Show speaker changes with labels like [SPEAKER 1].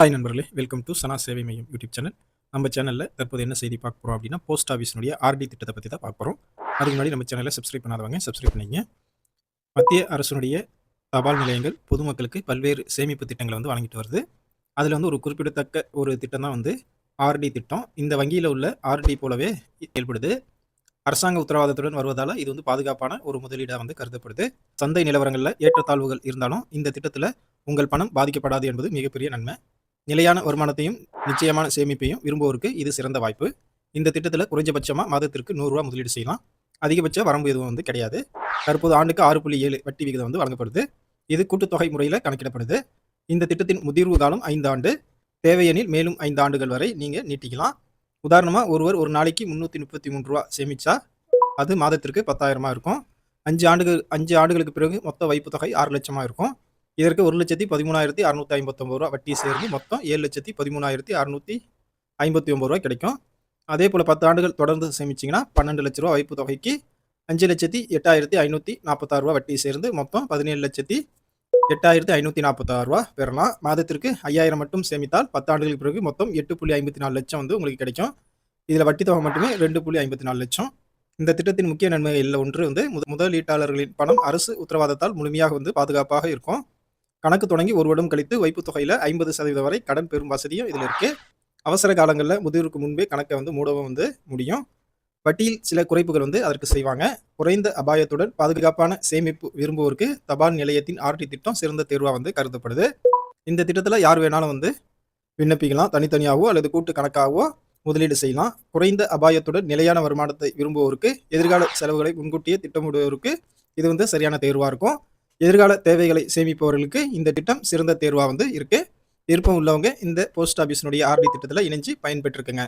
[SPEAKER 1] Hi நண்பர்களே, welcome to சனா சேவை மையம் யூடியூப் சேனல். நம்ம சேனலில் தற்போது என்ன செய்தி பார்க்க போகிறோம் அப்படின்னா, போஸ்ட் ஆஃபீஸினுடைய ஆர்டி திட்டத்தை பற்றி தான் பார்க்க போகிறோம். அதுக்கு முன்னாடி நம்ம சேனலை சப்ஸ்கிரைப் பண்ணாதவங்க சப்ஸ்கிரைப் பண்ணிங்க. மத்திய அரசுடைய தபால் நிலையங்கள் பொதுமக்களுக்கு பல்வேறு சேமிப்பு திட்டங்களை வந்து வழங்கிட்டு வருது. அதில் வந்து ஒரு குறிப்பிடத்தக்க ஒரு திட்டம் தான் வந்து ஆர்டி திட்டம். இந்த வங்கியில் உள்ள ஆர்டி போலவே செயல்படுது. அரசாங்க உத்தரவாதத்துடன் வருவதால் இது வந்து பாதுகாப்பான ஒரு முதலீடாக வந்து கருதப்படுது. சந்தை நிலவரங்களில் ஏற்றத்தாழ்வுகள் இருந்தாலும் இந்த திட்டத்தில் உங்கள் பணம் பாதிக்கப்படாது என்பது மிகப்பெரிய நன்மை. நிலையான வருமானத்தையும் நிச்சயமான சேமிப்பையும் விரும்புவோருக்கு இது சிறந்த வாய்ப்பு. இந்த திட்டத்தில் குறைஞ்சபட்சமாக மாதத்திற்கு ரூ. 100 முதலீடு செய்யலாம். அதிகபட்ச வரம்பு எதுவும் வந்து கிடையாது. தற்போது ஆண்டுக்கு 6.7 வட்டி விகிதம் வந்து வழங்கப்படுது. இது கூட்டுத்தொகை முறையில் கணக்கிடப்படுது. இந்த திட்டத்தின் முதிர்வு காலம் 5 ஆண்டு. தேவையெனில் மேலும் 5 ஆண்டுகள் வரை நீங்கள் நீட்டிக்கலாம். உதாரணமாக ஒருவர் ஒரு நாளைக்கு ரூ. 333 சேமிச்சா அது மாதத்திற்கு 10,000 இருக்கும். 5 ஆண்டுகளுக்கு பிறகு மொத்த வைப்பு தொகை 6 லட்சமாக இருக்கும். இதற்கு ரூ. 1,13,659 வட்டி சேர்ந்து மொத்தம் ரூ. 7,13,659 கிடைக்கும். அதே போல் 10 ஆண்டுகள் தொடர்ந்து சேமிச்சிங்கன்னா ரூ. 12 லட்ச வைப்பு தொகைக்கு ரூ. 5,08,846 வட்டி சேர்ந்து மொத்தம் ரூ. 17,08,546 பெறலாம். மாதத்திற்கு 5,000 மட்டும் சேமித்தால் 10 ஆண்டுகளுக்கு பிறகு மொத்தம் 8,54 லட்சம் வந்து உங்களுக்கு கிடைக்கும். இதில் வட்டி தொகை மட்டுமே 2,54 லட்சம். இந்த திட்டத்தின் முக்கிய நன்மைகளில் ஒன்று வந்து முதலீட்டாளர்களின் பணம் அரசு உத்தரவாதத்தால் முழுமையாக வந்து பாதுகாப்பாக இருக்கும். கணக்கு தொடங்கி ஒரு வருடம் கழித்து வைப்பு தொகையில் 50% வரை கடன் பெறும் வசதியும் இதில் இருக்குது. அவசர காலங்களில் முதிர்வுக்கு முன்பே கணக்கை வந்து மூடவும் வந்து முடியும். வட்டியில் சில குறைப்புகள் வந்து அதற்கு செய்வாங்க. குறைந்த அபாயத்துடன் பாதுகாப்பான சேமிப்பு விரும்புவோருக்கு தபால் நிலையத்தின் ஆர்டி திட்டம் சிறந்த தேர்வாக வந்து கருதப்படுது. இந்த திட்டத்தில் யார் வேணாலும் வந்து விண்ணப்பிக்கலாம். தனித்தனியாகவோ அல்லது கூட்டு கணக்காகவோ முதலீடு செய்யலாம். குறைந்த அபாயத்துடன் நிலையான வருமானத்தை விரும்புவோருக்கு, எதிர்கால செலவுகளை முன்கூட்டியே திட்டமிடுவோருக்கு இது வந்து சரியான தேர்வாக இருக்கும். எதிர்கால தேவைகளை சேமிப்பவர்களுக்கு இந்த திட்டம் சிறந்த தேர்வாக வந்து இருக்கு. விருப்பம் உள்ளவங்க இந்த போஸ்ட் ஆஃபீஸினுடைய ஆர்டி திட்டத்தில் இணைஞ்சு பயன்பெற்றுக்குங்க.